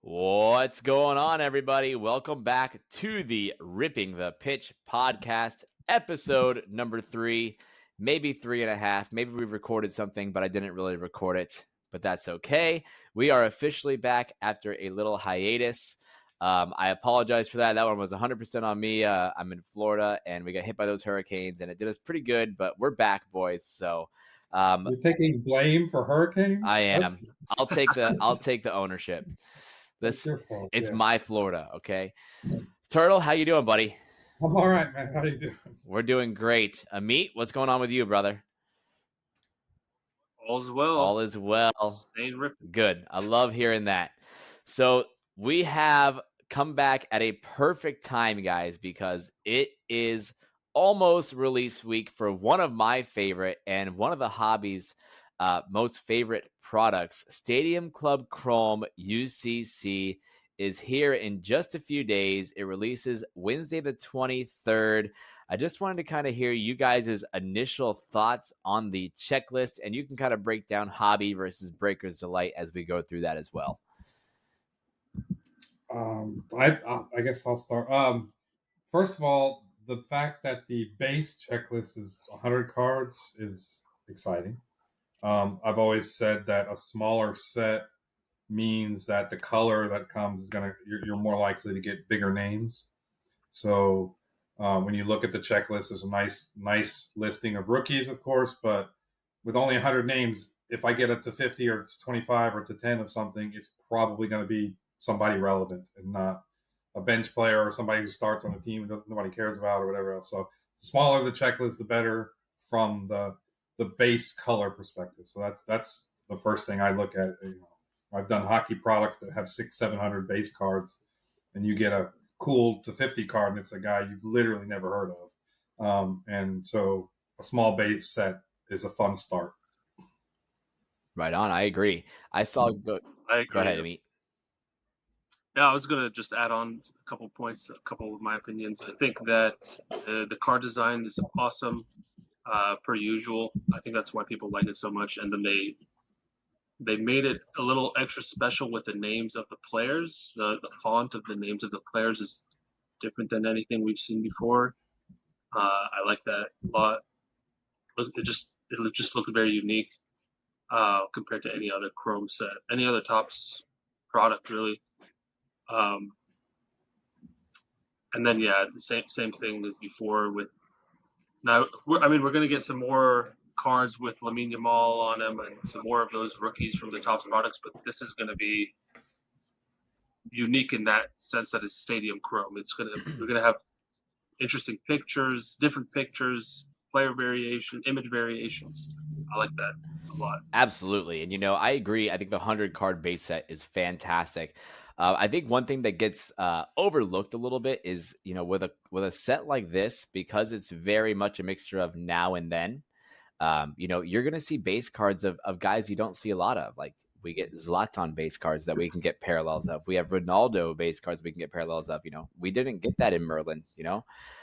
What's going on, everybody? Welcome back to the Ripping the Pitch podcast, episode number 3, maybe 3.5. Maybe we recorded something, but I didn't really record it, but that's okay. We are officially back after a little hiatus. I apologize for that. That one was 100% on me. I'm in Florida, and we got hit by those hurricanes, and it did us pretty good, but we're back, boys. So You're taking blame for hurricanes? I That's am. I'll take the ownership. that's This your fault. It's Yeah. my Florida, okay? Turtle, how you doing, buddy? I'm all right, man. How you doing? We're doing great. Amit, what's going on with you, brother? All's well. All is well. Staying ripping. Good. I love hearing that. So we have come back at a perfect time, guys, because it is almost release week for one of my favorite and one of the hobby's most favorite products. Stadium Club Chrome UCC is here in just a few days. It releases Wednesday the 23rd. I just wanted to kind of hear you guys' initial thoughts on the checklist, and you can kind of break down hobby versus Breaker's Delight as we go through that as well. I guess I'll start. First of all, the fact that the base checklist is 100 cards is exciting. I've always said that a smaller set means that the color that comes is you're more likely to get bigger names. So when you look at the checklist, there's a nice listing of rookies, of course, but with only 100 names, if I get up to 50 or to 25 or to 10 of something, it's probably going to be somebody relevant and not a bench player or somebody who starts on a team that nobody cares about or whatever else. So the smaller the checklist, the better from the base color perspective. So that's the first thing I look at. I've done hockey products that have 600-700 base cards, and you get a cool to 50 card, and it's a guy you've literally never heard of. And so a small base set is a fun start. Right on. I agree. I saw. Go ahead, Amit. Yeah, I was going to just add on a couple points, a couple of my opinions. I think that the card design is awesome, per usual. I think that's why people like it so much. And then they made it a little extra special with the names of the players. The font of the names of the players is different than anything we've seen before. I like that a lot. It just looked very unique compared to any other Chrome set, any other Topps product, really. And then the same thing as before with now. We're going to get some more cards with Lamine Yamal on them and some more of those rookies from the Topps products, but this is going to be unique in that sense that it's Stadium Chrome. We're going to have interesting pictures, different pictures, player variation, image variations. I like that a lot. Absolutely. And, I agree. I think the 100 card base set is fantastic. I think one thing that gets overlooked a little bit is, with a set like this, because it's very much a mixture of now and then, you're going to see base cards of guys you don't see a lot of. Like, we get Zlatan base cards that we can get parallels of. We have Ronaldo base cards we can get parallels of. We didn't get that in Merlin,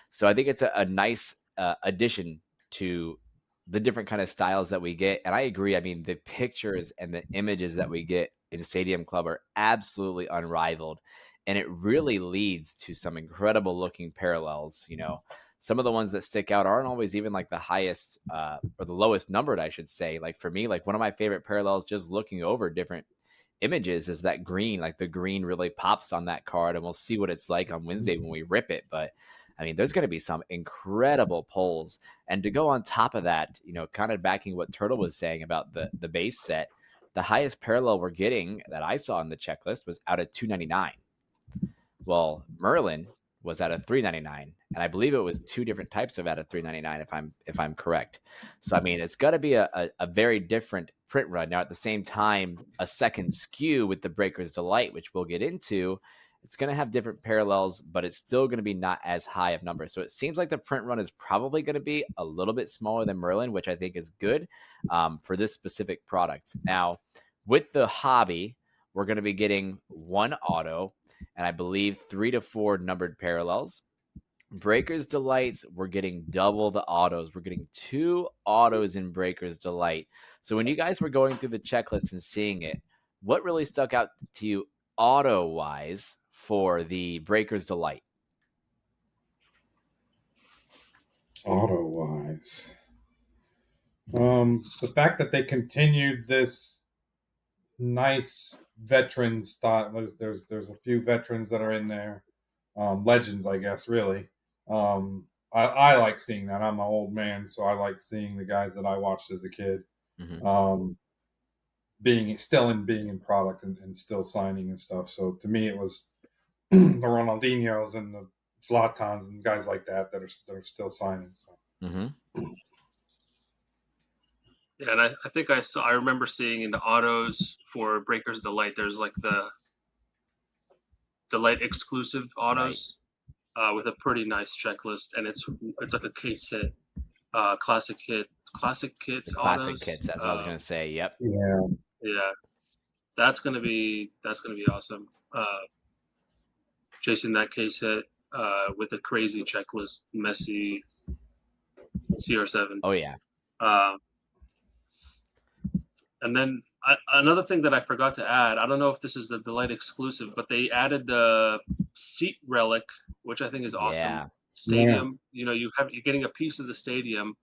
So I think it's a nice addition to the different kind of styles that we get. And I agree. I mean, the pictures and the images that we get in Stadium Club are absolutely unrivaled. And it really leads to some incredible looking parallels. Some of the ones that stick out aren't always even like the highest or the lowest numbered, I should say. Like for me, like one of my favorite parallels, just looking over different images, is that green. Like the green really pops on that card, and we'll see what it's like on Wednesday when we rip it. But I mean, there's going to be some incredible polls. And to go on top of that, kind of backing what Turtle was saying about the base set, the highest parallel we're getting that I saw in the checklist was out of 299. Well, Merlin was out of 399, and I believe it was two different types of out of 399 if I'm correct. So I mean, it's got to be a very different print run. Now at the same time, a second SKU with the Breaker's Delight, which we'll get into, it's going to have different parallels, but it's still going to be not as high of numbers. So it seems like the print run is probably going to be a little bit smaller than Merlin, which I think is good for this specific product. Now, with the hobby, we're going to be getting one auto, and I believe 3 to 4 numbered parallels. Breaker's Delights, we're getting double the autos. We're getting 2 autos in Breaker's Delight. So when you guys were going through the checklist and seeing it, what really stuck out to you auto-wise for the Breaker's Delight? Auto-wise. The fact that they continued this nice veteran style. There's a few veterans that are in there, legends, I guess. Really, I like seeing that. I'm an old man, so I like seeing the guys that I watched as a kid, being in product and still signing and stuff. So to me, it was the Ronaldinhos and the Zlatans and guys like that are still signing. So. Yeah, and I think I remember seeing in the autos for Breakers Delight, there's like the Delight exclusive autos with a pretty nice checklist, and it's like a case hit, classic kits The classic autos. kits. That's what I was gonna say. Yep. Yeah, that's gonna be awesome. Chasing that case hit with a crazy checklist, Messi, CR7. Oh yeah. And then another thing that I forgot to add, I don't know if this is the Delight exclusive, but they added the seat relic, which I think is awesome. Yeah. Stadium, you're getting a piece of the stadium.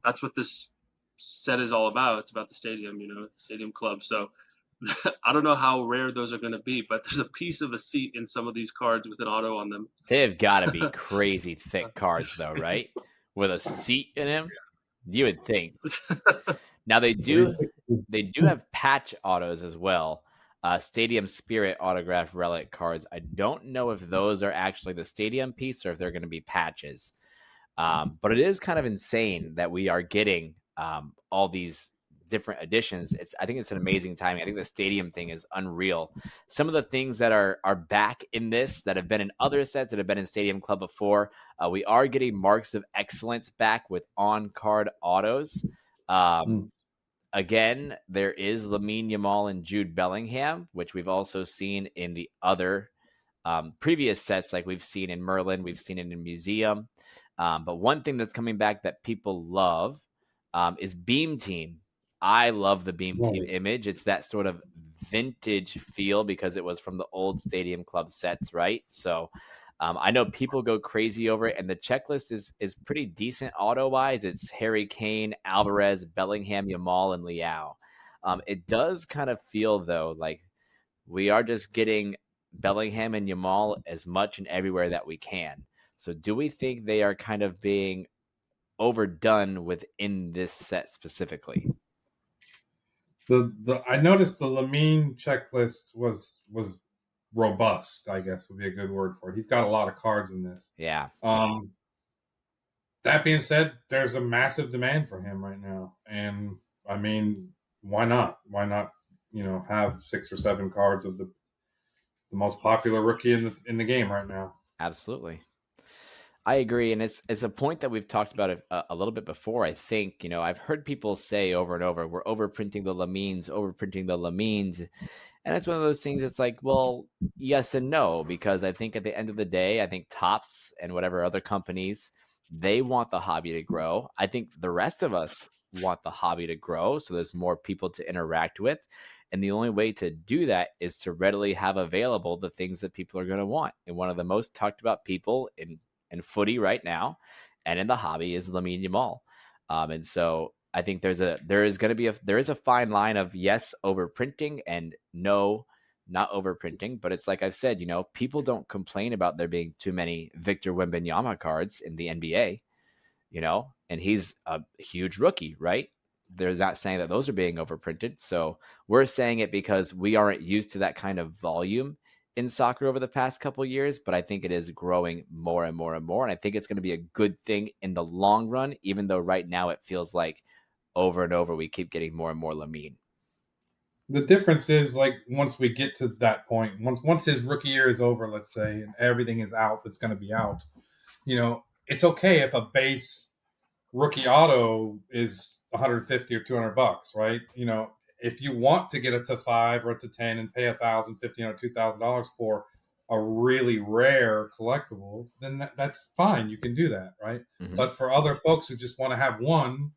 That's what this set is all about. It's about the stadium, stadium club. So I don't know how rare those are going to be, but there's a piece of a seat in some of these cards with an auto on them. They've got to be crazy thick cards, though, right? With a seat in them, you would think. Now they do have patch autos as well. Stadium Spirit autograph relic cards. I don't know if those are actually the stadium piece or if they're going to be patches. But it is kind of insane that we are getting all these different editions. I think it's an amazing timing. I think the stadium thing is unreal. Some of the things that are back in this that have been in other sets that have been in Stadium Club before, we are getting Marks of Excellence back with on-card autos. Again, there is Lamine Yamal and Jude Bellingham, which we've also seen in the other previous sets, like we've seen in Merlin, we've seen it in Museum. But one thing that's coming back that people love is Beam Team. I love the Beam Team image. It's that sort of vintage feel because it was from the old Stadium Club sets, right? So I know people go crazy over it, and the checklist is pretty decent auto-wise. It's Harry Kane, Alvarez, Bellingham, Yamal, and Leao. It does kind of feel, though, like we are just getting Bellingham and Yamal as much and everywhere that we can. So do we think they are kind of being overdone within this set specifically? I noticed the Lamine checklist was robust, I guess would be a good word for it. He's got a lot of cards in this. Yeah. That being said, there's a massive demand for him right now. And I mean, why not? Why not, have 6 or 7 cards of the most popular rookie in the game right now? Absolutely. I agree, and it's a point that we've talked about a little bit before. I think, I've heard people say over and over, we're overprinting the Lamines, and it's one of those things. It's like, well, yes and no, because I think at the end of the day, I think Topps and whatever other companies, they want the hobby to grow. I think the rest of us want the hobby to grow, so there's more people to interact with. And the only way to do that is to readily have available the things that people are going to want. And one of the most talked about people in footy right now and in the hobby is Lamine Yamal. And so I think there is a fine line of yes, overprinting, and no, not overprinting. But it's like I've said, people don't complain about there being too many Victor Wembanyama cards in the NBA, and he's a huge rookie, right? They're not saying that those are being overprinted. So we're saying it because we aren't used to that kind of volume in soccer over the past couple of years, but I think it is growing more and more and more. And I think it's going to be a good thing in the long run, even though right now it feels like over and over we keep getting more and more Lamine. The difference is, like, once we get to that point, once his rookie year is over, let's say, and everything is out that's going to be out, it's okay if a base rookie auto is $150 or $200, right? If you want to get it to 5 or to 10 and pay $1,000, $1,500, $2,000 for a really rare collectible, then that's fine. You can do that, right? Mm-hmm. But for other folks who just want to have one,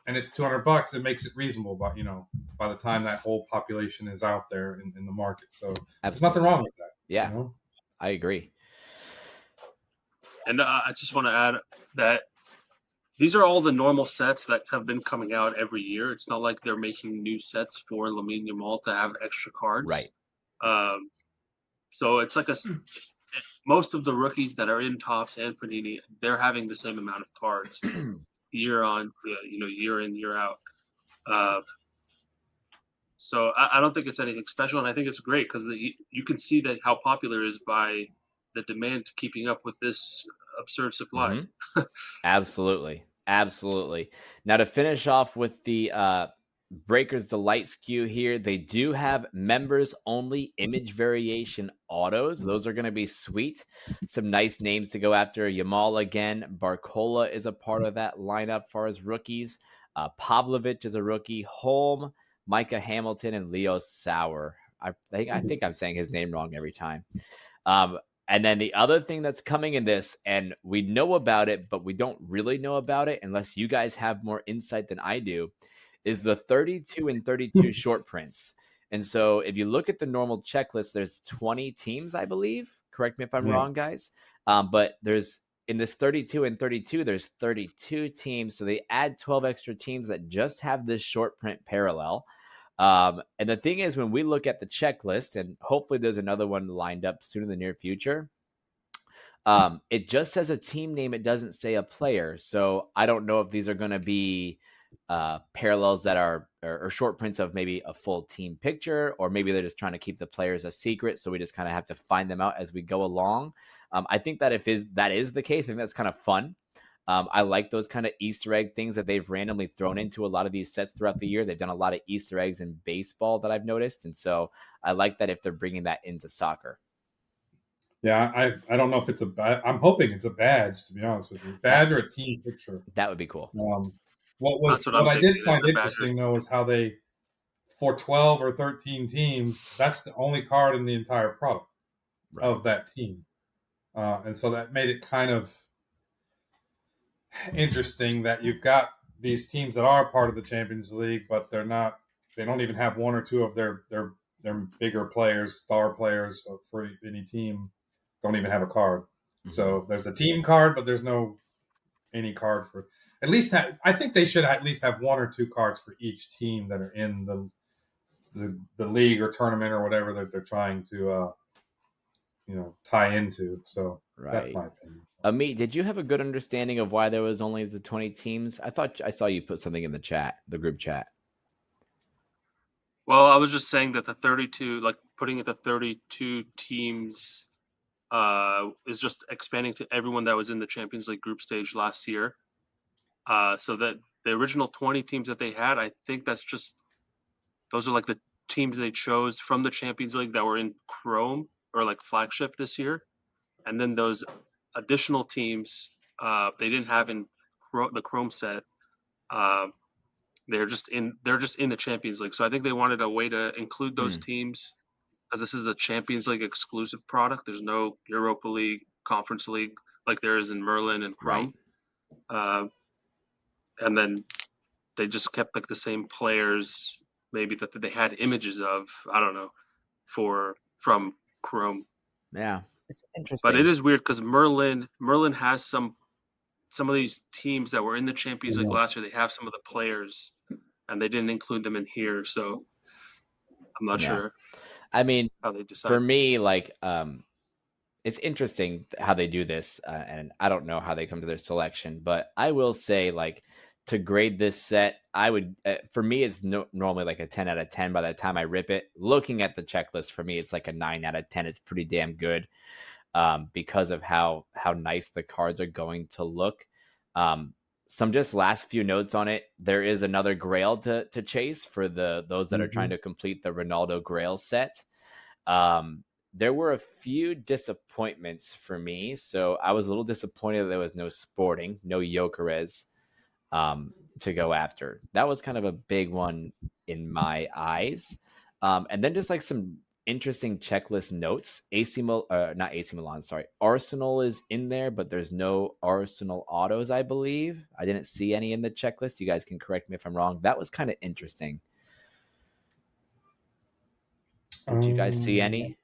and it's $200, it makes it reasonable. But by the time that whole population is out there in the market, so there's nothing wrong with that. Yeah, I agree. And I just want to add that these are all the normal sets that have been coming out every year. It's not like they're making new sets for Lamine Yamal to have extra cards. Right. So it's like most of the rookies that are in Topps and Panini, they're having the same amount of cards year in, year out. So I don't think it's anything special, and I think it's great because you can see that how popular it is by the demand keeping up with this absurd supply. Mm-hmm. Absolutely. Now to finish off with the Breakers Delight SKU here, they do have members only image variation autos. Those are going to be sweet. Some nice names to go after. Yamal again. Barcola is a part of that lineup as far as rookies. Pavlovich is a rookie. Holm, Micah Hamilton, and Leo Sauer. I think I'm saying his name wrong every time. And then the other thing that's coming in this, and we know about it, but we don't really know about it unless you guys have more insight than I do, is the 32 and 32 short prints. And so if you look at the normal checklist, there's 20 teams, I believe. Correct me if I'm wrong, guys. But there's in this 32 and 32, there's 32 teams. So they add 12 extra teams that just have this short print parallel. And the thing is, when we look at the checklist, and hopefully there's another one lined up soon in the near future, it just says a team name. It doesn't say a player. So I don't know if these are going to be parallels that are or short prints of maybe a full team picture, or maybe they're just trying to keep the players a secret. So we just kind of have to find them out as we go along. I think that if that is the case, I think that's kind of fun. I like those kind of Easter egg things that they've randomly thrown into a lot of these sets throughout the year. They've done a lot of Easter eggs in baseball that I've noticed. And so I like that if they're bringing that into soccer. Yeah, I don't know if it's I'm hoping it's a badge, to be honest with you. Badge or a team picture. That would be cool. What I did find interesting, though, is how they, for 12 or 13 teams, that's the only card in the entire product of that team. And so that made it kind of interesting that you've got these teams that are part of the Champions League, but they don't even have one or two of their bigger players, star players for any team, don't even have a card. Mm-hmm. So there's a team card, but there's no any card for at least. I think they should at least have one or two cards for each team that are in the league or tournament or whatever that they're trying to tie into. So that's my opinion. Amit, did you have a good understanding of why there was only the 20 teams? I thought I saw you put something in the chat, the group chat. Well, I was just saying that the 32, like putting it the 32 teams, is just expanding to everyone that was in the Champions League group stage last year. So that the original 20 teams that they had, I think those are like the teams they chose from the Champions League that were in Chrome or like flagship this year. And then those additional teams they didn't have in the Chrome set. They're just in the Champions League. So I think they wanted a way to include those teams, because this is a Champions League exclusive product. There's no Europa League, Conference League like there is in Merlin and Chrome. Right. And then they just kept like the same players, maybe that they had images of, I don't know, from Chrome. Yeah, it's interesting. But it is weird because Merlin has some of these teams that were in the Champions League last year. They have some of the players, and they didn't include them in here. So I'm not sure. I mean, how they decide. For me, like, it's interesting how they do this, and I don't know how they come to their selection, but I will say, like, to grade this set, I would, for me, it's normally like a 10 out of 10 by the time I rip it. Looking at the checklist, for me, it's like a 9 out of 10. It's pretty damn good, because of how nice the cards are going to look. Some just last few notes on it. There is another Grail to chase for those that are trying to complete the Ronaldo Grail set. There were a few disappointments for me. So I was a little disappointed that there was no Sporting, no Gyökeres to go after. That was kind of a big one in my eyes. And then just like some interesting checklist notes. Not AC Milan, sorry. Arsenal is in there, but there's no Arsenal autos, I believe. I didn't see any in the checklist. You guys can correct me if I'm wrong. That was kind of interesting. Did you guys see any?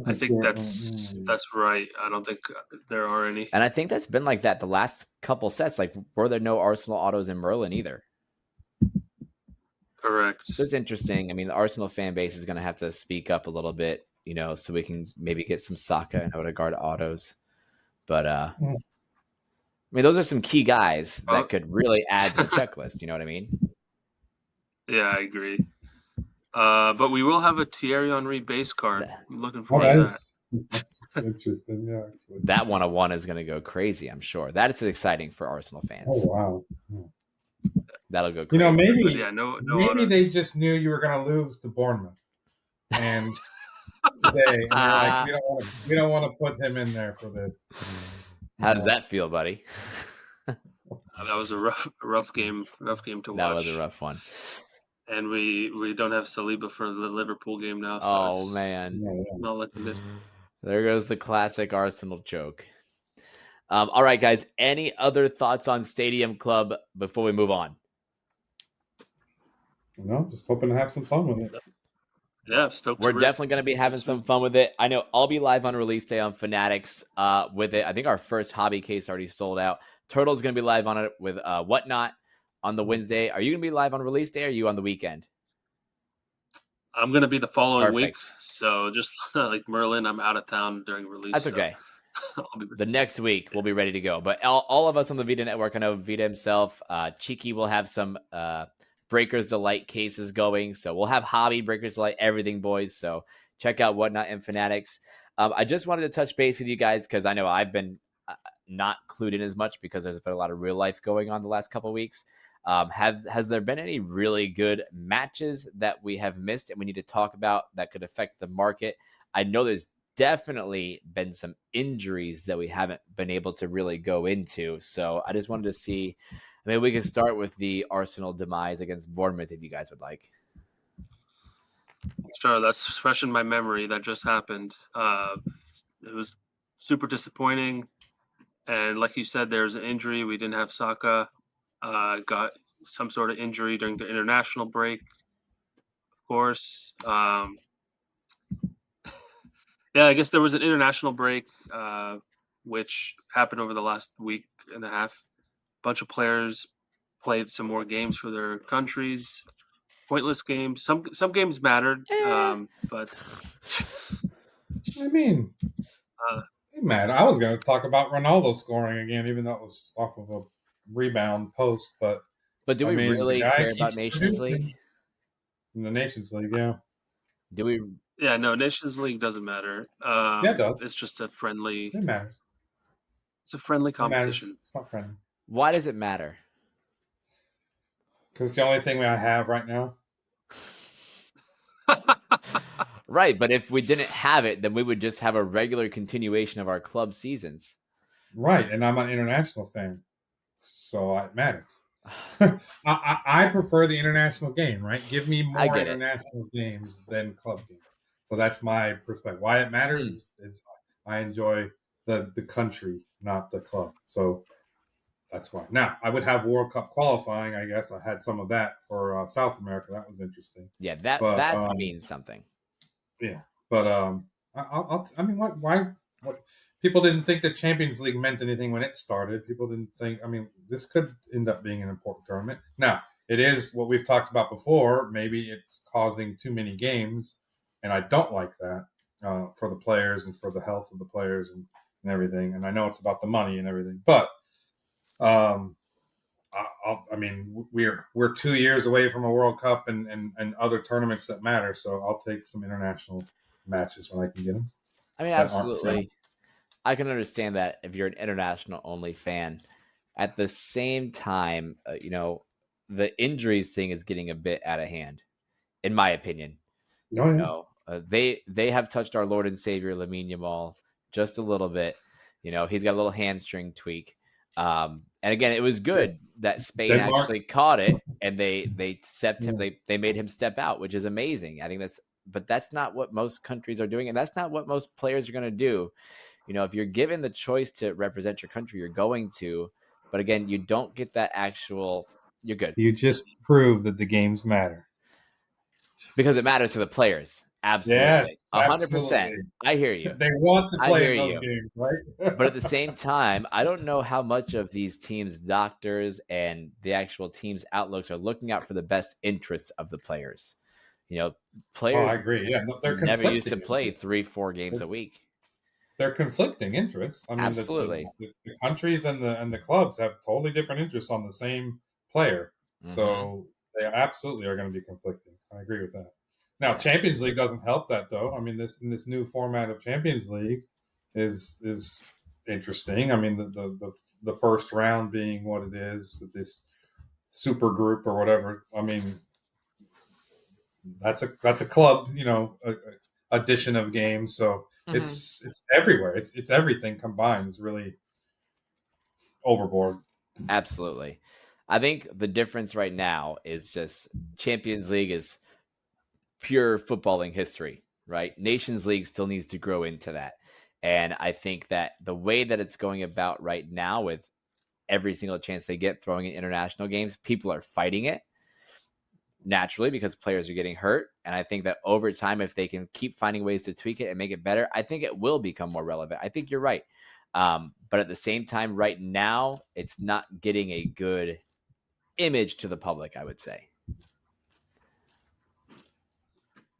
I think that's right. I don't think there are any. And I think that's been like that the last couple sets. Like, were there no Arsenal autos in Merlin either? Correct. So it's interesting. I mean, the Arsenal fan base is going to have to speak up a little bit, so we can maybe get some Saka and Odegaard autos. But I mean, those are some key guys that could really add to the checklist. You know what I mean? Yeah, I agree. But we will have a Thierry Henry base card. I'm looking forward to that. That's interesting. Yeah, actually. That 101 is going to go crazy, I'm sure. That is exciting for Arsenal fans. Oh, wow. Yeah. That'll go crazy. Maybe maybe they just knew you were going to lose to Bournemouth. And they're like, we don't want to put him in there for this. How does that feel, buddy? That was a rough game to watch. That was a rough one. And we don't have Saliba for the Liverpool game now. So oh man, not looking good. There goes the classic Arsenal joke. All right, guys. Any other thoughts on Stadium Club before we move on? No, just hoping to have some fun with it. Yeah, stoked. We're definitely going to be having some fun with it. I know I'll be live on release day on Fanatics with it. I think our first hobby case already sold out. Turtle's going to be live on it with Whatnot on the Wednesday. Are you going to be live on release day or are you on the weekend? I'm going to be the following week. So just like Merlin, I'm out of town during release. That's okay. The next week we'll be ready to go. But all of us on the Vita Network, I know Vita himself, Cheeky will have some Breakers Delight cases going. So we'll have hobby, Breakers Delight, everything, boys. So check out Whatnot and Fanatics. I just wanted to touch base with you guys because I know I've been not clued in as much because there's been a lot of real life going on the last couple of weeks. Has there been any really good matches that we have missed and we need to talk about that could affect the market? I know there's definitely been some injuries that we haven't been able to really go into. So I just wanted to see, maybe we can start with the Arsenal demise against Bournemouth if you guys would like. Sure, that's fresh in my memory. That just happened. It was super disappointing. And like you said, there's an injury. We didn't have Saka. Got some sort of injury during the international break, of course. Yeah, I guess there was an international break, which happened over the last week and a half. A bunch of players played some more games for their countries. Pointless games. Some games mattered, but I mean, it mattered. I was going to talk about Ronaldo scoring again, even though it was off of a rebound post. But do we really care about Nations League? In the Nations League, yeah. Do we? Yeah, no, Nations League doesn't matter. Yeah, it does. It's just a friendly. It matters. It's a friendly competition. It's not friendly. Why does it matter? Because it's the only thing I have right now. Right, but if we didn't have it, then we would just have a regular continuation of our club seasons. Right, and I'm an international fan, so it matters. I prefer the international game, right? Give me more international games than club games. So that's my perspective. Why it matters is I enjoy the country, not the club. So that's why. Now, I would have World Cup qualifying, I guess. I had some of that for South America. That was interesting. Yeah, that means something. Yeah, but I mean, why people didn't think the Champions League meant anything when it started. People didn't think, I mean, this could end up being an important tournament. Now, it is what we've talked about before. Maybe it's causing too many games, and I don't like that for the players and for the health of the players and everything. And I know it's about the money and everything, but I mean, we're 2 years away from a World Cup and other tournaments that matter. So I'll take some international matches when I can get them. I mean, absolutely. I can understand that if you're an international only fan. At the same time, the injuries thing is getting a bit out of hand, in my opinion. No, they have touched our Lord and Savior Lamine Yamal just a little bit. He's got a little hamstring tweak. And again, it was good that Spain actually caught it and they made him step out, which is amazing. I think that's but that's not what most countries are doing, and that's not what most players are going to do. If you're given the choice to represent your country, you're going to. But again, you don't get that actual. You're good You just prove that the games matter. because it matters to the players. Absolutely, Yes, 100%. absolutely. I hear you. They want to I play hear in those you. games, right? But at the same time, I don't know how much of these teams' doctors and the actual team's outlooks are looking out for the best interests of the players. Oh, I Players agree. Yeah, no, they're never used to conflicting play interests. 3-4 games a week. They're conflicting interests. I mean, Absolutely. the countries and the clubs have totally different interests on the same player. Hmm. So they absolutely are going to be conflicting. I agree with that. Now, Yeah. Champions League doesn't help that though. I mean, this new format of Champions League is interesting. I mean, the first round being what it is with this super group or whatever. I mean, that's a club, addition of games. So Hmm. it's everywhere. It's everything combined. It's really overboard. Absolutely. I think the difference right now is just Champions League is pure footballing history, right? Nations League still needs to grow into that. And I think that the way that it's going about right now, with every single chance they get throwing in international games, people are fighting it naturally because players are getting hurt. And I think that over time, if they can keep finding ways to tweak it and make it better, I think it will become more relevant. I think you're right. But at the same time, right now, it's not getting a good image to the public, I would say.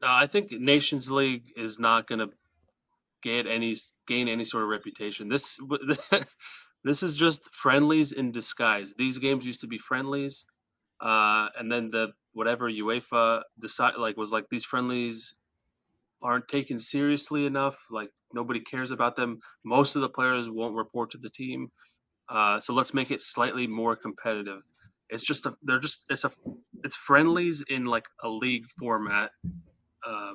I think Nations League is not going to gain any sort of reputation. This is just friendlies in disguise. These games used to be friendlies, and then the whatever UEFA decide like was like these friendlies aren't taken seriously enough. Like nobody cares about them. Most of the players won't report to the team. So let's make it slightly more competitive. It's friendlies in like a league format. Uh,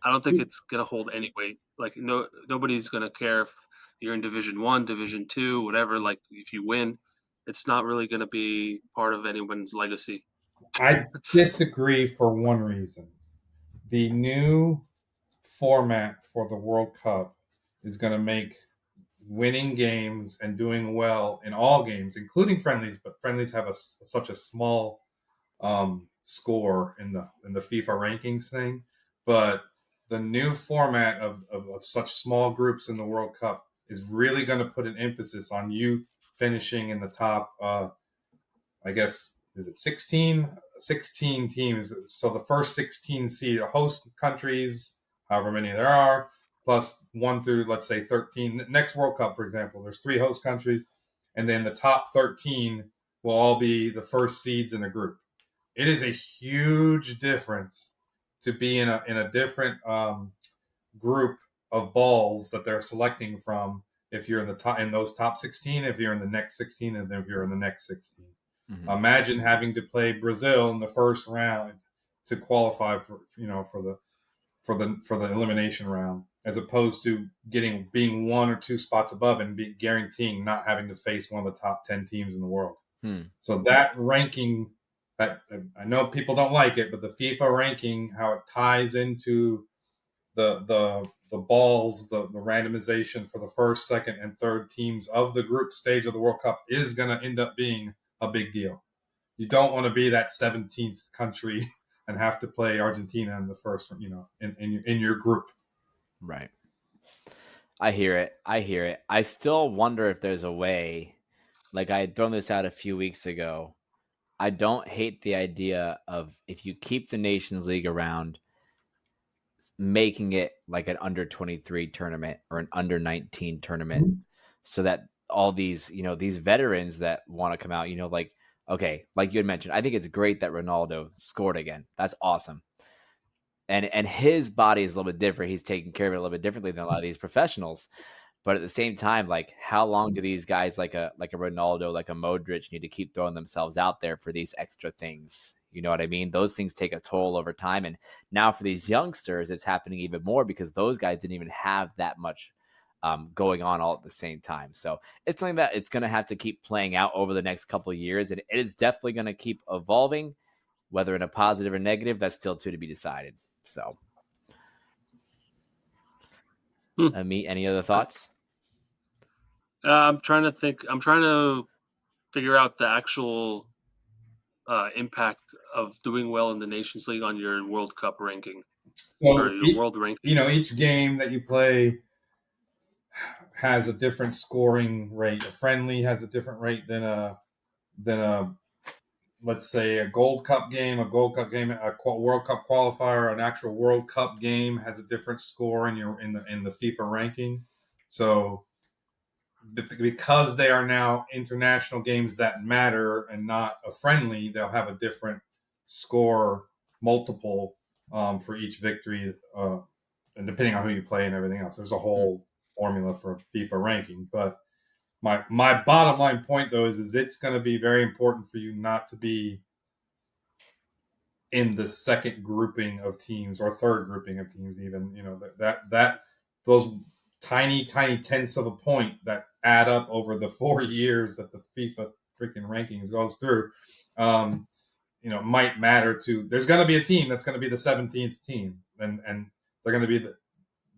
I don't think it's gonna hold any weight. Like nobody's gonna care if you're in Division One, Division Two, whatever. Like if you win, it's not really gonna be part of anyone's legacy. I disagree for one reason. The new format for the World Cup is going to make winning games and doing well in all games, including friendlies, but friendlies have such a small score in the FIFA rankings thing. But the new format of such small groups in the World Cup is really going to put an emphasis on you finishing in the top. I guess is it 16 teams. So the first 16 seed host countries, however many there are, plus 1 through let's say 13. Next World Cup, for example, there's 3 host countries, and then the top 13 will all be the first seeds in a group. It is a huge difference to be in a different group of balls that they're selecting from. If you're in the top in those top 16, if you're in the next 16, and then if you're in the next 16. Mm-hmm. Imagine having to play Brazil in the first round to qualify for the elimination round, as opposed to being 1 or 2 spots above and guaranteeing not having to face one of the top 10 teams in the world. So that ranking, that I know people don't like it, but the FIFA ranking, how it ties into the balls, the randomization for the first, second, and third teams of the group stage of the World Cup is going to end up being a big deal. You don't want to be that 17th country and have to play Argentina in the first, in your group. Right. I hear it. I still wonder if there's a way, like I had thrown this out a few weeks ago. I don't hate the idea of, if you keep the Nations League around, making it like an under 23 tournament or an under 19 tournament, so that all these, these veterans that want to come out, like, okay, like you had mentioned, I think it's great that Ronaldo scored again. That's awesome. And his body is a little bit different. He's taking care of it a little bit differently than a lot of these professionals. But at the same time, like, how long do these guys like a Ronaldo, like a Modric, need to keep throwing themselves out there for these extra things? You know what I mean? Those things take a toll over time. And now for these youngsters, it's happening even more because those guys didn't even have that much going on all at the same time. So it's something that it's going to have to keep playing out over the next couple of years. And it is definitely going to keep evolving. whether in a positive or negative, that's still to be decided. So, Amit, any other thoughts? I'm trying to think. I'm trying to figure out the actual impact of doing well in the Nations League on your World Cup ranking or So, your world ranking. each game that you play has a different scoring rate. A friendly has a different rate than a let's say a Gold Cup game, a World Cup qualifier, an actual World Cup game has a different score in the FIFA ranking. So because they are now international games that matter and not a friendly, they'll have a different score multiple for each victory, and depending on who you play and everything else. There's a whole formula for FIFA ranking, but my bottom line point though is it's going to be very important for you not to be in the second grouping of teams or third grouping of teams, even that those tiny tenths of a point that add up over the 4 years that the FIFA freaking rankings goes through, might matter to. There's going to be a team that's going to be the 17th team, and they're going to be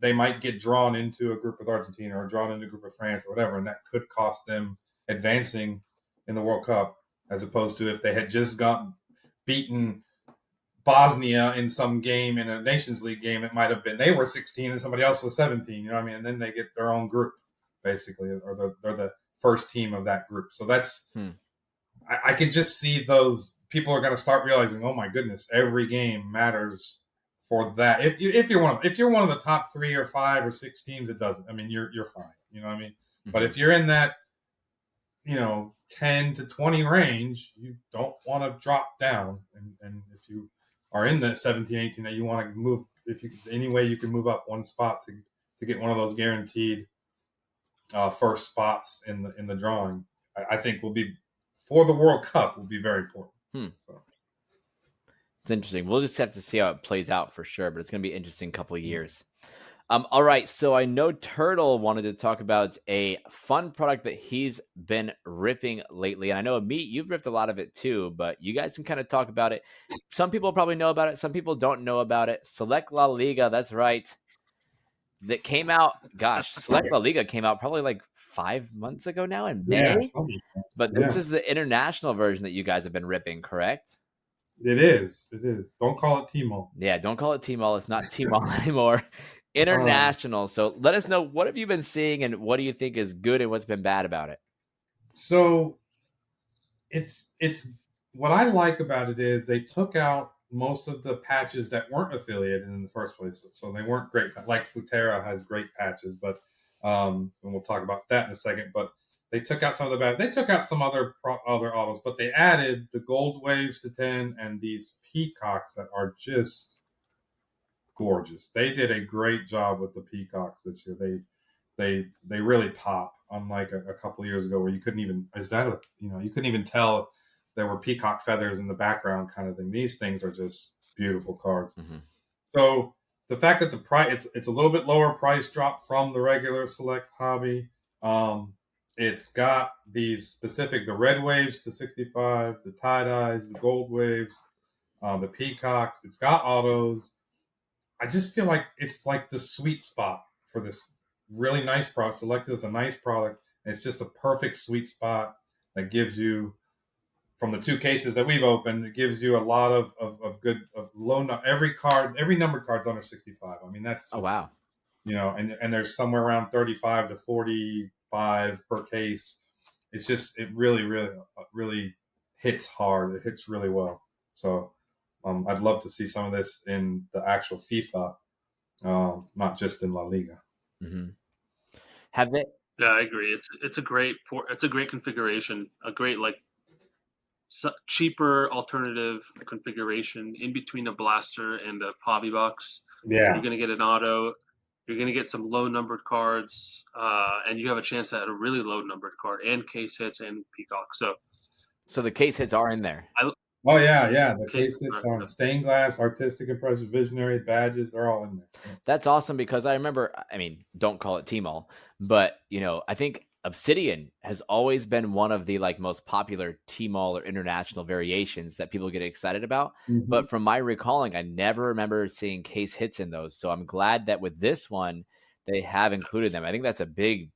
they might get drawn into a group with Argentina or drawn into a group of France or whatever, and that could cost them advancing in the World Cup, as opposed to if they had just gotten beaten Bosnia in some game in a Nations League game, it might have been they were 16 and somebody else was 17. You know what I mean? And then they get their own group, basically, or they're the first team of that group. So that's I can just see those people are going to start realizing, oh my goodness, every game matters for that. If you're one of the top 3 or 5 or 6 teams, it doesn't. I mean, you're fine. You know what I mean? Mm-hmm. But if you're in that 10 to 20 range, you don't want to drop down. And if you are in the 17, 18, that you want to move, if you any way you can move up one spot to get one of those guaranteed first spots in the drawing, I think will be for the World Cup will be very important. So. It's interesting. We'll just have to see how it plays out for sure, but it's going to be an interesting couple of years. All right, so I know Turtle wanted to talk about a fun product that he's been ripping lately, and I know Amit, you've ripped a lot of it too, but you guys can kind of talk about it. Some people probably know about it, some people don't know about it. Select La Liga, that's right. That came out, Select La Liga came out probably like 5 months ago now in May, but this is the international version that you guys have been ripping, correct? It is. Don't call it T-Mall. Yeah, don't call it T-Mall. It's not T-Mall anymore. International. So let us know, what have you been seeing and what do you think is good and what's been bad about it? So it's what I like about it is they took out most of the patches that weren't affiliated in the first place. So they weren't great. Like Futera has great patches, but and we'll talk about that in a second. But they took out some of the bad. They took out some other autos, but they added the gold waves to 10 and these peacocks that are just gorgeous. They did a great job with the peacocks this year. They really pop, unlike a couple of years ago where you couldn't even you couldn't even tell there were peacock feathers in the background kind of thing. These things are just beautiful cards. Mm-hmm. So the fact that the price it's a little bit lower price drop from the regular Select Hobby. It's got these specific the red waves to 65, the tie-dyes, the gold waves, the peacocks. It's got autos. I just feel like it's like the sweet spot for this really nice product. Select is a nice product. And it's just a perfect sweet spot that gives you, from the 2 cases that we've opened, it gives you a lot of good low. Every numbered card's under 65. I mean, that's just, wow. And there's somewhere around 35 to 45 per case. It's just it really hits hard. It hits really well. So. I'd love to see some of this in the actual FIFA, not just in La Liga. Mm-hmm. Have they? Yeah, I agree. It's a great configuration, a great cheaper alternative configuration in between a blaster and a hobby box. Yeah, you're gonna get an auto. You're gonna get some low numbered cards, and you have a chance at a really low numbered card and case hits and peacock. So the case hits are in there. Oh yeah. The case hits on stained glass, artistic impressions, visionary badges. They're all in there. That's awesome because I remember. I mean, don't call it T-Mall, but I think Obsidian has always been one of the like most popular T-Mall or international variations that people get excited about. Mhm. But from my recalling, I never remember seeing case hits in those. So I'm glad that with this one, they have included them. I think that's a big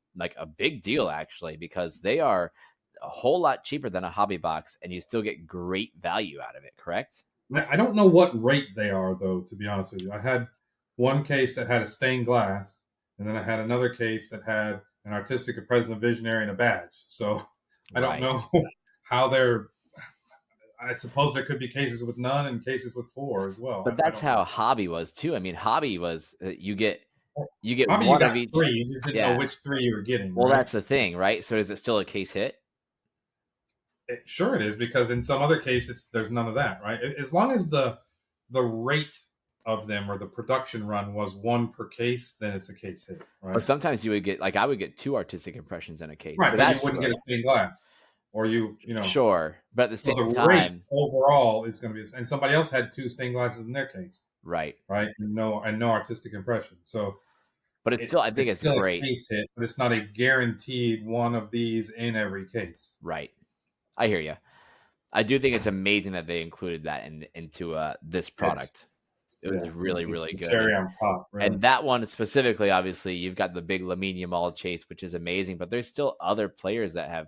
deal actually, because they are a whole lot cheaper than a hobby box and you still get great value out of it, correct? I don't know what rate they are, though, to be honest with you. I had one case that had a stained glass, and then I had another case that had an artistic, a president, visionary, and a badge. So I don't Right. know how they're. I suppose there could be cases with none and cases with 4 as well. But I that's don't know. how hobby was too. I mean, hobby was you get Probably you one got of each. 3. You just didn't know Yeah. which 3 you were getting, Well, right? that's the thing, right? So is it still a case hit? Sure, it is because in some other cases there's none of that, right? As long as the rate of them or the production run was 1 per case, then it's a case hit, But right? sometimes you would get like I would get 2 artistic impressions in a case. Right, So but you that's wouldn't get a stained glass, or you know. sure. But at the So same the rate time, overall is going to be, and somebody else had 2 stained glasses in their case, right. right? And no artistic impression. So But it's still I think it's it's still a great. case hit, but it's not a guaranteed one of these in every case. Right. I hear you. I do think it's amazing that they included that into this It's product. It was yeah, really, it's really the good. cherry on top, really. And that one specifically, obviously, you've got the big Lamine Yamal chase, which is amazing, but there's still other players that have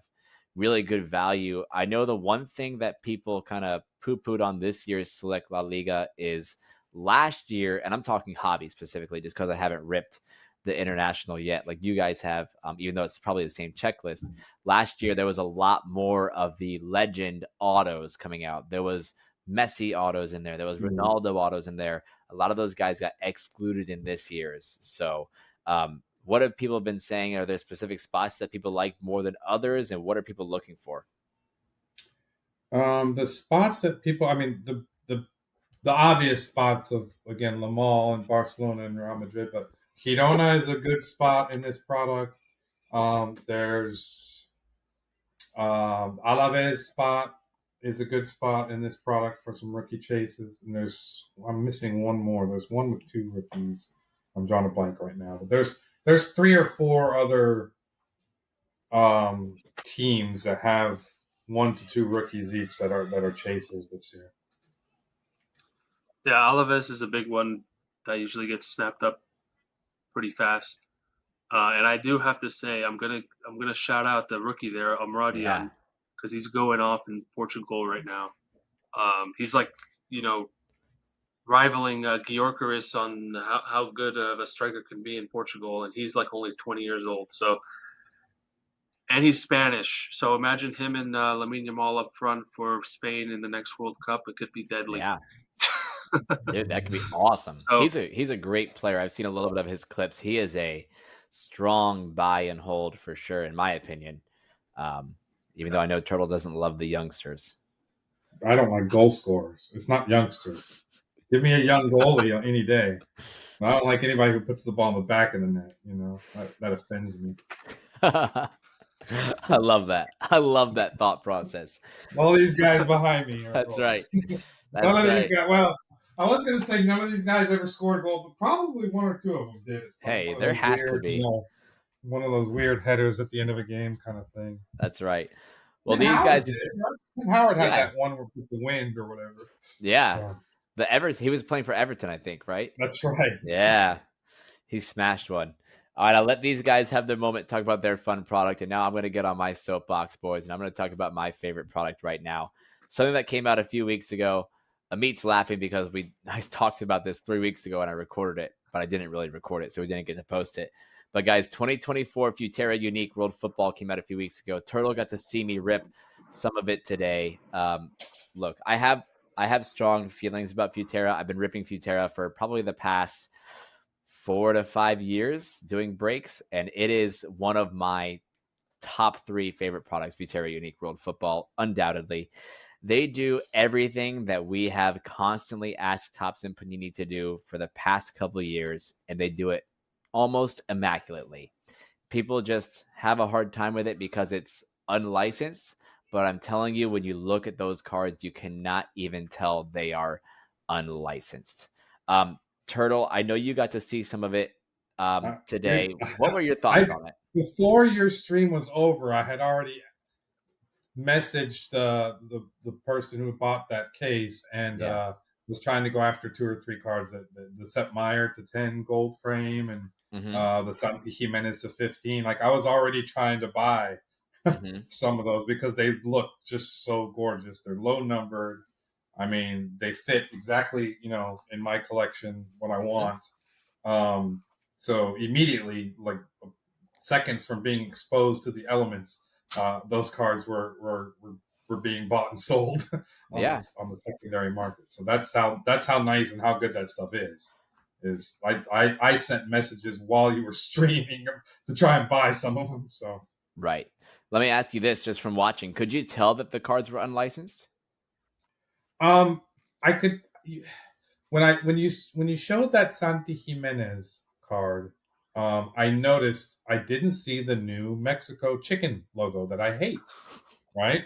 really good value. I know the one thing that people kind of poo-pooed on this year's Select La Liga is last year, and I'm talking hobby specifically, just because I haven't ripped the international yet, like you guys have, even though it's probably the same checklist. Last year, there was a lot more of the legend autos coming out. There was Messi autos in there. There was Mhm. Ronaldo autos in there. A lot of those guys got excluded in this year's. So, what have people been saying? Are there specific spots that people like more than others, and what are people looking for? The spots that people, I mean, the obvious spots of again Lamal and Barcelona and Real Madrid, but Girona is a good spot in this product. There's Alaves spot is a good spot in this product for some rookie chases, and I'm missing one more. There's one with 2 rookies. I'm drawing a blank right now, but there's 3 or 4 other teams that have 1 to 2 rookies each that are chasers this year. Yeah, Alaves is a big one that usually gets snapped up pretty fast. And I do have to say, I'm gonna shout out the rookie there, Yeah, Amradian, because he's going off in Portugal right now. He's like, you know, rivaling Gyökeres on how good of a striker can be in Portugal, and he's like only 20 years old. So, and he's Spanish. So imagine him and Lamine Yamal up front for Spain in the next World Cup. It could be deadly. yeah, dude, that could be awesome. So He's a great player. I've seen a little bit of his clips. He is a strong buy and hold for sure, in my opinion. Um, even though I know Turtle doesn't love the youngsters. I don't like goal scorers. It's not youngsters. Give me a young goalie on any day. I don't like anybody who puts the ball in the back of the net. That offends me. I love that. I love that thought process. All these guys behind me are That's right. That's none of these right. guys. Well, I was going to say none of these guys ever scored a goal, but probably 1 or 2 of them did. It's like Hey, one of there those has to weird, be. one of those weird headers at the end of a game kind of thing. That's right. Well, Tim these Howard guys, did it. Tim Howard had yeah, that one with the wind or whatever. yeah. He was playing for Everton, I think, right? That's right. Yeah, he smashed one. All right, I'll let these guys have their moment, talk about their fun product, and now I'm going to get on my soapbox, boys, and I'm going to talk about my favorite product right now. Something that came out a few weeks ago. Amit's laughing because I talked about this 3 weeks ago and I recorded it, but I didn't really record it, so we didn't get to post it. But guys, 2024 Futera Unique World Football came out a few weeks ago. Turtle got to see me rip some of it today. Look, I have strong feelings about Futera. I've been ripping Futera for probably the past 4 to 5 years doing breaks, and it is one of my top 3 favorite products, Futera Unique World Football, undoubtedly. They do everything that we have constantly asked Topps and Panini to do for the past couple of years, and they do it almost immaculately. People just have a hard time with it because it's unlicensed, but I'm telling you, when you look at those cards, you cannot even tell they are unlicensed. Turtle, I know you got to see some of it. Dude, today. What were your I thoughts on it? before your stream was over, I had already messaged the person who bought that case and Yeah. was trying to go after 2 or 3 cards, the Sepp Meyer to 10 gold frame and Hmm. the Santi Jimenez to 15. Like I was already trying to buy Hmm. some of those because they look just so gorgeous. They're low numbered. I mean, they fit exactly, in my collection what I Hmm. want. Um, so immediately, like seconds from being exposed to the elements, those cards were being bought and sold Yeah. on the secondary market. So that's how nice and how good that stuff is. I sent messages while you were streaming to try and buy some of them. So Right. Let me ask you this, just from watching, could you tell that the cards were unlicensed? I could when you showed that Santi Jimenez card, I noticed I didn't see the new Mexico chicken logo that I hate, right?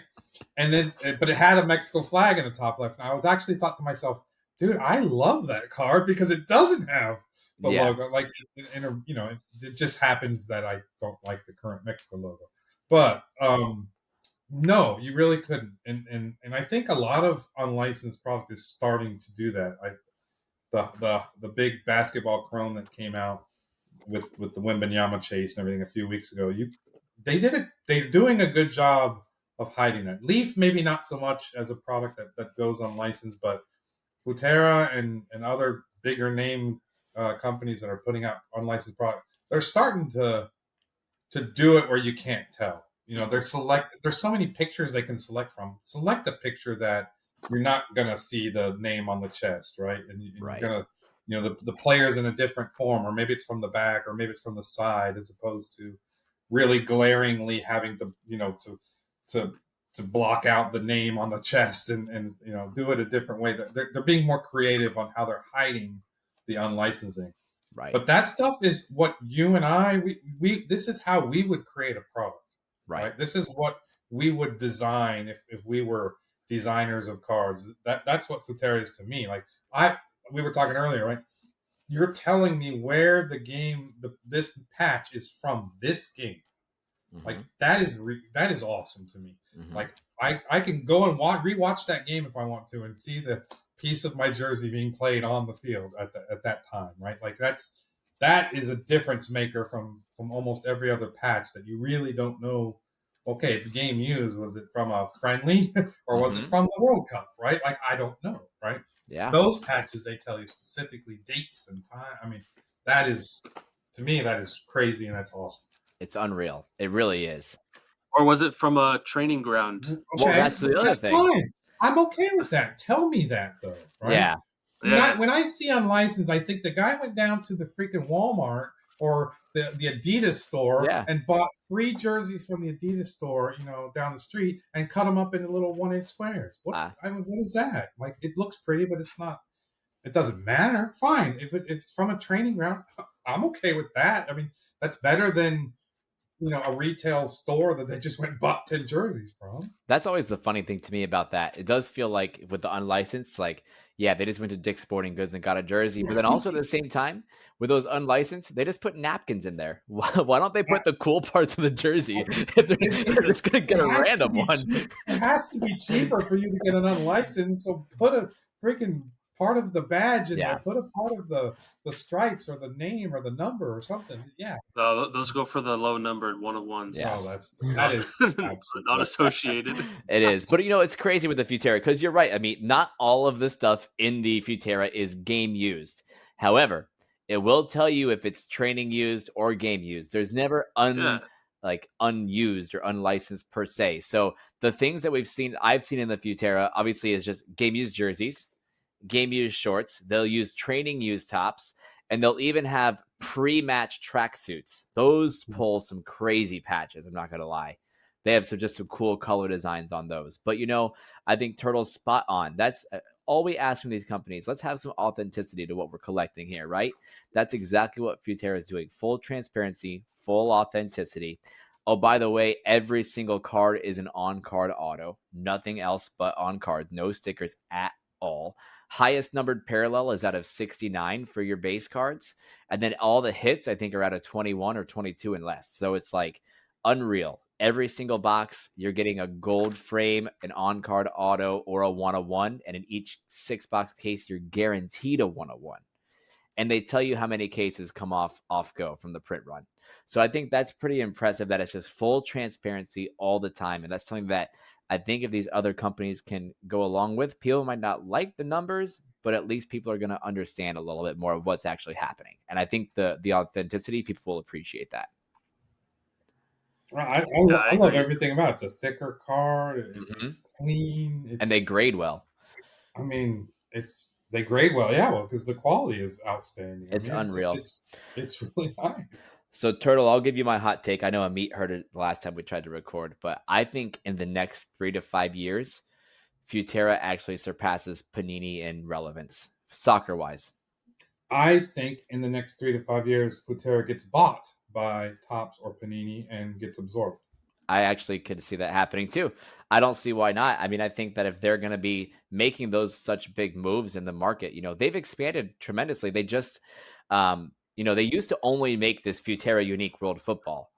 And then, but it had a Mexico flag in the top left. And I was actually thought to myself, dude, I love that card because it doesn't have the Yeah. logo. Like, it just happens that I don't like the current Mexico logo. But no, you really couldn't. And I think a lot of unlicensed product is starting to do that. The big basketball chrome that came out with the Wembanyama chase and everything a few weeks ago. They did it. They're doing a good job of hiding that. Leaf maybe not so much as a product that goes unlicensed, but Futera and other bigger name companies that are putting out unlicensed product, they're starting to do it where you can't tell. There's so many pictures they can select from. Select a picture that you're not gonna see the name on the chest, right? And you're Right. gonna, the player's in a different form, or maybe it's from the back, or maybe it's from the side, as opposed to really glaringly having to, to to block out the name on the chest and do it a different way. They're being more creative on how they're hiding the unlicensing. Right. But that stuff is what you and I we this is how we would create a product, Right. right? This is what we would design if we were designers of cards. That's what Futera is to me. Like we were talking earlier, right? You're telling me where the game this patch is from this game. Like Hmm. that is awesome to me. Hmm. Like I can go and rewatch that game if I want to and see the piece of my jersey being played on the field at that time, right? Like that is a difference maker from almost every other patch that you really don't know. Okay, it's game used. Was it from a friendly or was it Hmm. from the World Cup? Right? Like I don't know. Right? Yeah. Those patches they tell you specifically dates and time. I mean, that is to me that is crazy and that's awesome. It's unreal. It really is. Or was it from a training ground? Well, Okay, that's the other that's thing. fine. I'm okay with that. Tell me that though, right? Yeah. Yeah. When I see unlicensed, I think the guy went down to the freaking Walmart or the Adidas store Yeah. and bought 3 jerseys from the Adidas store, down the street, and cut them up into little 1-inch squares. What is that? Like, it looks pretty, but it's not. It doesn't matter. Fine, if it's from a training ground, I'm okay with that. I mean, that's better than a retail store that they just went and bought 10 jerseys from. That's always the funny thing to me about that. It does feel like with the unlicensed, like, yeah, they just went to Dick's Sporting Goods and got a jersey. But then also at the same time, with those unlicensed, they just put napkins in there. Why don't they put the cool parts of the jersey if they're just going to get a random one? It has to be cheaper for you to get an unlicensed. So put a freaking part of the badge in Yeah. there. Put a part of the stripes or the name or the number or something. Yeah. Those go for the low numbered one of ones. Yeah. Oh, that is not associated. It is. But, it's crazy with the Futera because you're right. I mean, not all of the stuff in the Futera is game used. However, it will tell you if it's training used or game used. There's never unused or unlicensed per se. So the things that I've seen in the Futera, obviously, is just game used jerseys, game used shorts. They'll use training used tops, and they'll even have pre-match tracksuits. Those pull some crazy patches. I'm not gonna lie. They have some cool color designs on those. But I think Turtle's spot on. That's all we ask from these companies. Let's have some authenticity to what we're collecting here, right? That's exactly what Futera is doing. Full transparency, full authenticity. Oh, by the way, every single card is an on-card auto. Nothing else but on-card. No stickers at all. Highest numbered parallel is out of 69 for your base cards. And then all the hits, I think, are out of 21 or 22 and less. So it's like unreal. Every single box, you're getting a gold frame, an on-card auto, or a 101. And in each 6-box case, you're guaranteed a 101. And they tell you how many cases come off go from the print run. So I think that's pretty impressive that it's just full transparency all the time. And that's something that I think if these other companies can go along with, people might not like the numbers, but at least people are going to understand a little bit more of what's actually happening. And I think the authenticity, people will appreciate that. I I love agree. everything about it. It's a thicker card. Mhm. It's clean. And they grade well. I mean, they grade well. Yeah, well, because the quality is outstanding. It's unreal. It's really nice. So, Turtle, I'll give you my hot take. I know Amit heard it the last time we tried to record, but I think in the next 3 to 5 years, Futera actually surpasses Panini in relevance, soccer-wise. I think in the next 3 to 5 years, Futera gets bought by Topps or Panini and gets absorbed. I actually could see that happening too. I don't see why not. I mean, I think that if they're going to be making those such big moves in the market, they've expanded tremendously. They just, they used to only make this Futera Unique World Football.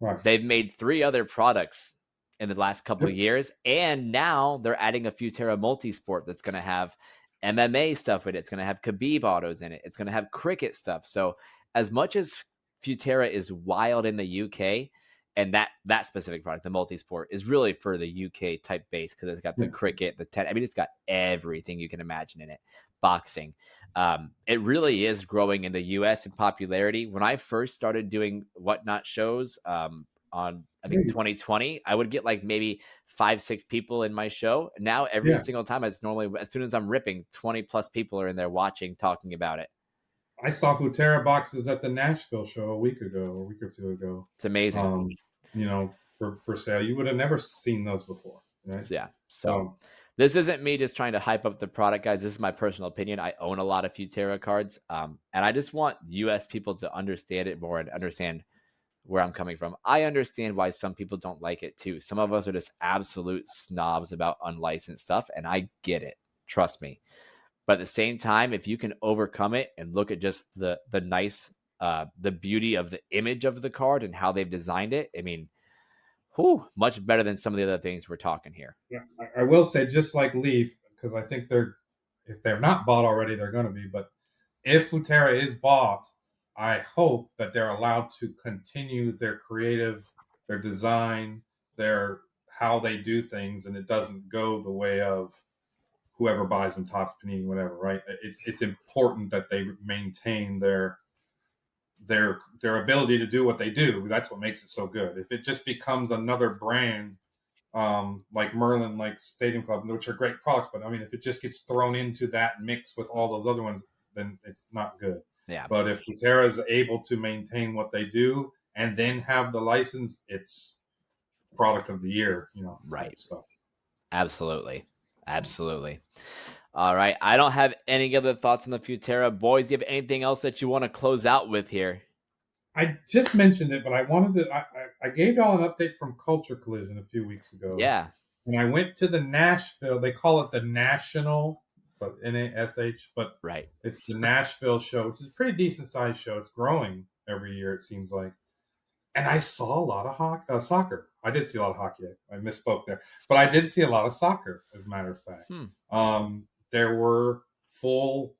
Right. They've made 3 other products in the last couple of years, and now they're adding a Futera Multisport that's going to have MMA stuff in it. It's going to have Khabib autos in it. It's going to have cricket stuff. So as much as Futera is wild in the UK, and that specific product, the Multisport, is really for the UK type base because it's got the cricket, the ten. I mean, it's got everything you can imagine in it. Boxing. It really is growing in the US in popularity. When I first started doing Whatnot shows on, I think, 2020, I would get like maybe 5-6 people in my show. Now, every single time, as soon as I'm ripping, 20 plus people are in there watching, talking about it. I saw Futera boxes at the Nashville show a week or 2 ago. It's amazing. For sale. You would have never seen those before. Right? Yeah. So this isn't me just trying to hype up the product, guys. This is my personal opinion. I own a lot of Futera cards. And I just want US people to understand it more and understand where I'm coming from. I understand why some people don't like it too. Some of us are just absolute snobs about unlicensed stuff, and I get it. Trust me. But at the same time, if you can overcome it and look at just the nice, the beauty of the image of the card and how they've designed it, I mean, much better than some of the other things we're talking here. Yeah, I will say, just like Leaf, because I think if they're not bought already, they're going to be. But if Futera is bought, I hope that they're allowed to continue their creative, their design, their how they do things, and it doesn't go the way of whoever buys them, Topps, Panini, whatever. Right? It's important that they maintain their ability to do what they do. That's what makes it so good. If it just becomes another brand, like Merlin, like Stadium Club, which are great products, but I mean, if it just gets thrown into that mix with all those other ones, then it's not good. Yeah. But if Futera is able to maintain what they do and then have the license, it's product of the year, right stuff. Absolutely. All right. I don't have any other thoughts on the Futera. Boys, do you have anything else that you want to close out with here? I just mentioned it, but I wanted to. I gave y'all an update from Culture Collision a few weeks ago. Yeah. And I went to the Nashville. They call it the National, but NASH, but right. It's the Nashville show, which is a pretty decent sized show. It's growing every year, it seems like. And I saw a lot of soccer. I did see a lot of hockey. I misspoke there, but I did see a lot of soccer, as a matter of fact. There were full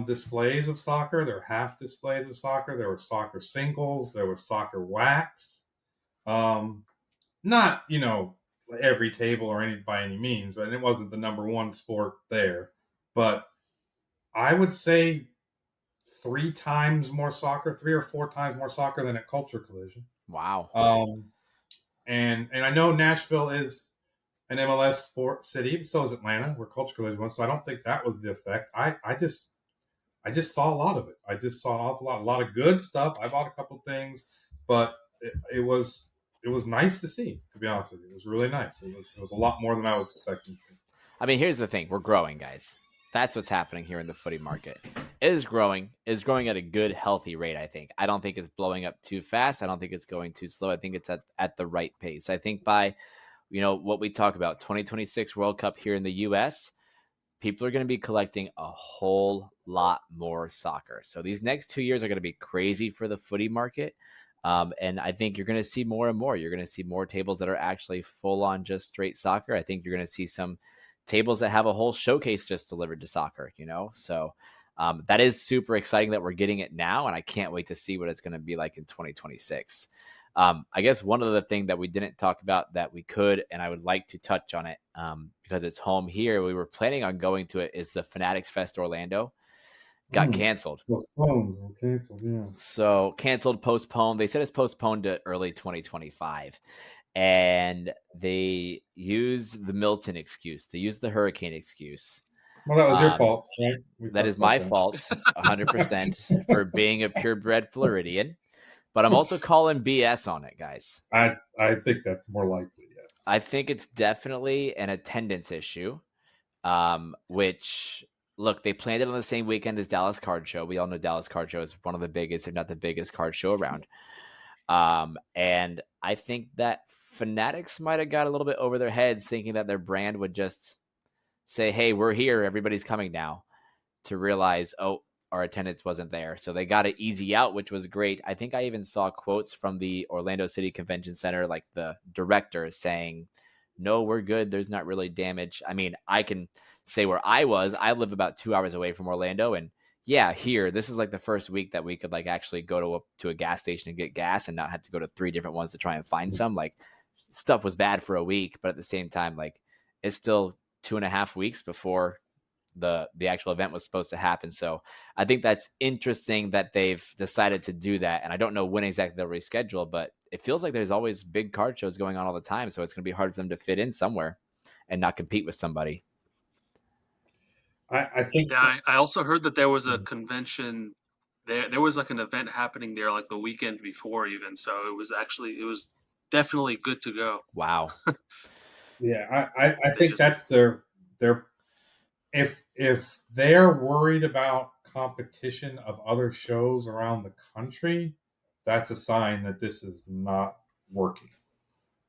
displays of soccer. There were half displays of soccer. There were soccer singles. There was soccer wax. Not, every table or by any means, and it wasn't the number one sport there. But I would say 3 times more soccer, 3 or 4 times more soccer than at Culture Collision. Wow. And I know Nashville is an MLS sport city, so is Atlanta, where Culture Collision was. So I don't think that was the effect. I just saw a lot of it. I just saw an awful lot, a lot of good stuff. I bought a couple things, but it was nice to see. To be honest with you, it was really nice. It was a lot more than I was expecting to. I mean, here's the thing: we're growing, guys. That's what's happening here in the footy market. It is growing. It's growing at a good, healthy rate, I think. I don't think it's blowing up too fast. I don't think it's going too slow. I think it's at the right pace. I think by, what we talk about, 2026 World Cup here in the U.S., people are going to be collecting a whole lot more soccer. So these next 2 years are going to be crazy for the footy market. And I think you're going to see more and more. You're going to see more tables that are actually full on just straight soccer. I think you're going to see some tables that have a whole showcase just delivered to soccer, So that is super exciting that we're getting it now. And I can't wait to see what it's going to be like in 2026. I guess one other thing that we didn't talk about that we could, and I would like to touch on it because it's home here. We were planning on going to it, is the Fanatics Fest Orlando. Got canceled. Postponed. Canceled, yeah. So canceled, postponed. They said it's postponed to early 2025. And they use the Milton excuse. They use the hurricane excuse. Well, that was your fault, right? That is my fault, 100%, for being a purebred Floridian. But I'm also calling BS on it, guys. I think that's more likely, yes. I think it's definitely an attendance issue, which, look, they planned it on the same weekend as Dallas Card Show. We all know Dallas Card Show is one of the biggest, if not the biggest, card show around. And I think that Fanatics might have got a little bit over their heads thinking that their brand would just say, hey, we're here, everybody's coming now, to realize, oh, our attendance wasn't there. So they got it easy out, which was great. I think I even saw quotes from the Orlando City Convention Center, like the director saying, no, we're good. There's not really damage. I mean, I can say where I was. I live about 2 hours away from Orlando. And yeah, here, this is like the first week that we could like actually go to a gas station and get gas and not have to go to 3 different ones to try and find some. Like, stuff was bad for a week, but at the same time, like, it's still 2.5 weeks before the actual event was supposed to happen. So I think that's interesting that they've decided to do that. And I don't know when exactly they'll reschedule, but it feels like there's always big card shows going on all the time. So it's going to be hard for them to fit in somewhere and not compete with somebody. I think. Yeah, I also heard that there was a convention. There was like an event happening there like the weekend before even. So it was definitely good to go. Wow. Yeah, I think that's their if they're worried about competition of other shows around the country, that's a sign that this is not working.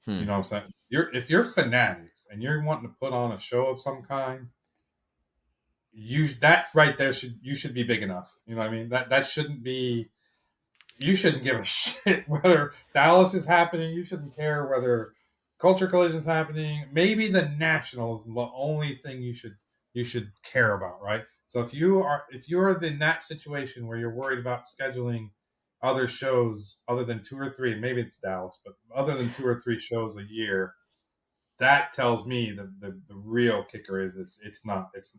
You know what I'm saying? If you're Fanatics and you're wanting to put on a show of some kind, that right there you should be big enough. You know what I mean? That shouldn't be. You shouldn't give a shit whether Dallas is happening. You shouldn't care whether Culture Collision is happening. Maybe the National is the only thing you should care about, right? So if you're in that situation where you're worried about scheduling other shows other than 2 or 3, maybe it's Dallas, but other than 2 or 3 shows a year, that tells me the real kicker is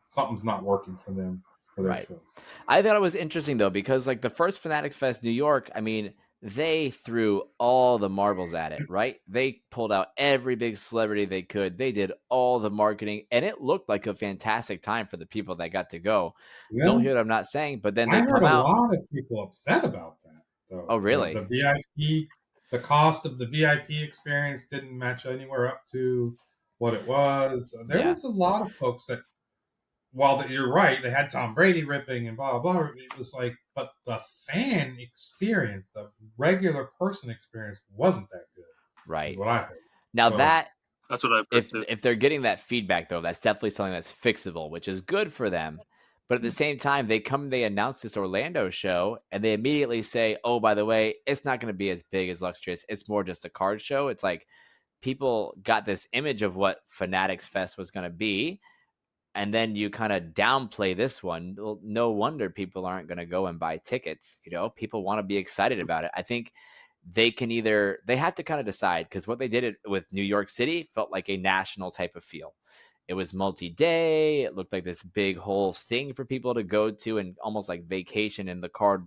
something's not working for them for their show. I thought it was interesting though, because like the first Fanatics Fest New York, I mean, they threw all the marbles at it, right? They pulled out every big celebrity they could. They did all the marketing, and it looked like a fantastic time for the people that got to go. Yeah. Don't hear what I'm not saying, but then they come out. I heard a lot of people upset about that, though. Oh, really? The VIP, the cost of the VIP experience didn't match anywhere up to what it was. There was a lot of folks that, while you're right, they had Tom Brady ripping and blah, blah, blah. It was like, but the fan experience, the regular person experience wasn't that good. Right. What I heard. Now that's what I've heard. If they're getting that feedback, though, that's definitely something that's fixable, which is good for them. But at the same time, they announce this Orlando show, and they immediately say, oh, by the way, it's not going to be as big as Luxurious. It's more just a card show. It's like people got this image of what Fanatics Fest was going to be. And then you kind of downplay this one. Well, no wonder people aren't going to go and buy tickets. People want to be excited about it. I think they have to kind of decide, because what they did with New York City felt like a national type of feel. It was multi-day. It looked like this big whole thing for people to go to and almost like vacation in the card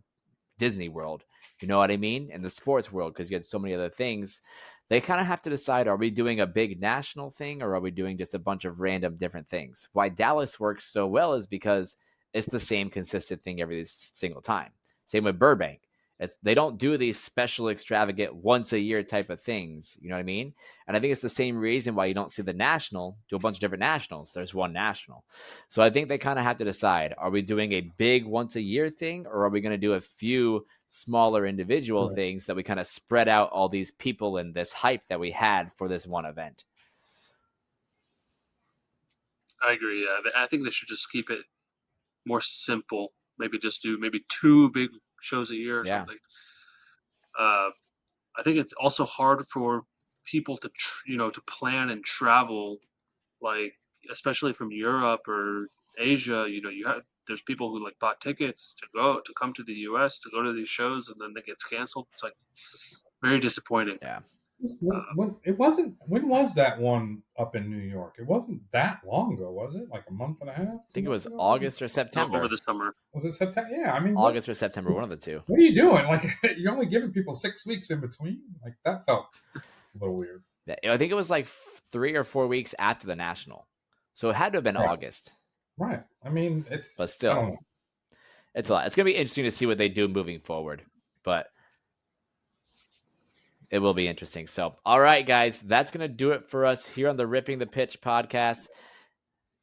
Disney world. You know what I mean? In the sports world, because you had so many other things. They kind of have to decide, are we doing a big national thing or are we doing just a bunch of random different things? Why Dallas works so well is because it's the same consistent thing every single time. Same with Burbank. They don't do these special extravagant once a year type of things. You know what I mean? And I think it's the same reason why you don't see the national do a bunch of different nationals. There's one national. So I think they kind of have to decide, are we doing a big once a year thing or are we going to do a few smaller individual things that we kind of spread out all these people and this hype that we had for this one event? I agree. Yeah, I think they should just keep it more simple. Maybe just do maybe 2 big shows a year or Yeah. something. I think it's also hard for people to to plan and travel, like especially from Europe or Asia. You have there's people who like bought tickets to come to the U.S. to go to these shows, and then it gets canceled. It's like very disappointing. Yeah. It wasn't. When was that one up in New York? It wasn't that long ago, was it? Like a month and a half. I think it was ago? August or Over September. the summer. Was it September? Yeah, I mean, August or September, one of the two. What are you doing? Like, you're only giving people 6 weeks in between. Like, that felt a little weird. I think it was like 3 or 4 weeks after the national, so it had to have been Right. August. Right. I mean, But I don't still, know. it's a lot. It's gonna be interesting to see what they do moving forward, but it will be interesting. So, all right, guys, that's gonna do it for us here on the Ripping the Pitch podcast.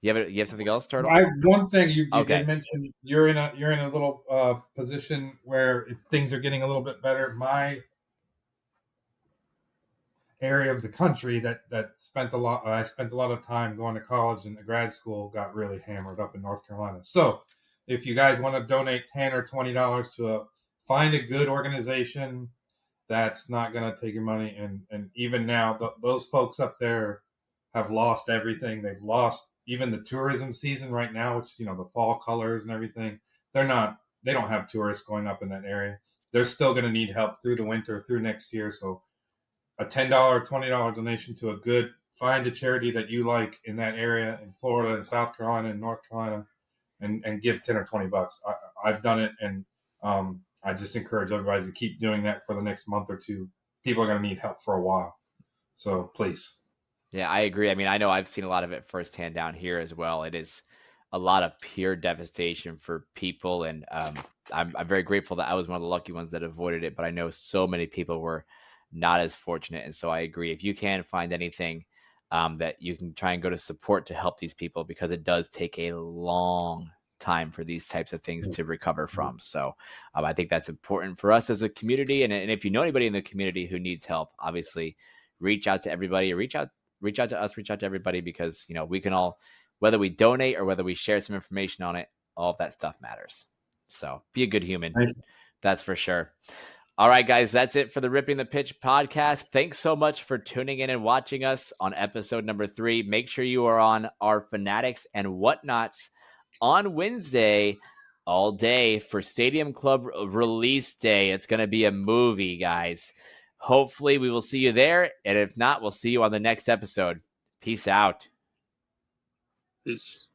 You have something else, Turtle? One thing you Okay. did mention, you're in a little position where things are getting a little bit better. My area of the country that I spent a lot of time going to college and grad school got really hammered up in North Carolina. So if you guys want to donate $10 or $20 to find a good organization that's not going to take your money, and even now those folks up there have lost everything. They've lost even the tourism season right now, which the fall colors and everything. They don't have tourists going up in that area. They're still going to need help through the winter, through next year. So a $10 or $20 donation to find a charity that you like in that area in Florida and South Carolina and North Carolina, and give 10 or $20. I've done it, and I just encourage everybody to keep doing that for the next month or two. People are going to need help for a while. So please. Yeah, I agree. I mean, I know I've seen a lot of it firsthand down here as well. It is a lot of pure devastation for people, and I'm very grateful that I was one of the lucky ones that avoided it. But I know so many people were not as fortunate, and so I agree. If you can find anything that you can try and go to support to help these people, because it does take a long time for these types of things to recover from. So I think that's important for us as a community. And if you know anybody in the community who needs help, obviously reach out to everybody, reach out to us, reach out to everybody, because we can all, whether we donate or whether we share some information on it, all of that stuff matters. So be a good human. That's for sure. All right, guys, that's it for the Ripping the Pitch podcast. Thanks so much for tuning in and watching us on episode number 3. Make sure you are on our Fanatics and Whatnots on Wednesday all day for Stadium Club release day. It's going to be a movie, guys. Hopefully we will see you there. And if not, we'll see you on the next episode. Peace out. Peace.